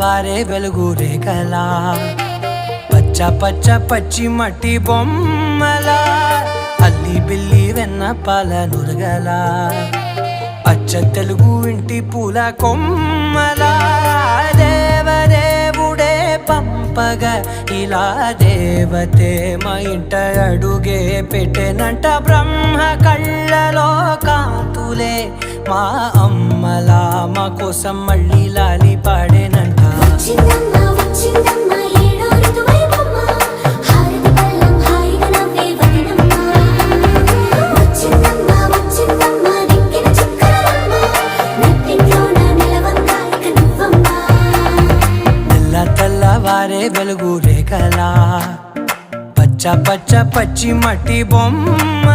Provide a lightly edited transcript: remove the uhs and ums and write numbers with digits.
తెల్లవారే వెలుగు రేఖలా పచ్చ పచ్చ పచ్చి మట్టి బొమ్మలా అల్లి బిల్లి వెన్న పాల నురగలా అచ్చ తెలుగు ఇంటి పూల కొమ్మలా దేవదేవుడే పంపగా ఇలా దేవతే మా ఇంట అడుగే పెట్టెనంట బ్రహ్మ కళ్ళలో కాంతులే మా అమ్మలా మా కోసం మళ్ళీ లాలి పాడేనంట తెల్లవారే వెలుగు రేఖలా పచ్చ పచ్చ పచ్చి మట్టి బొమ్మ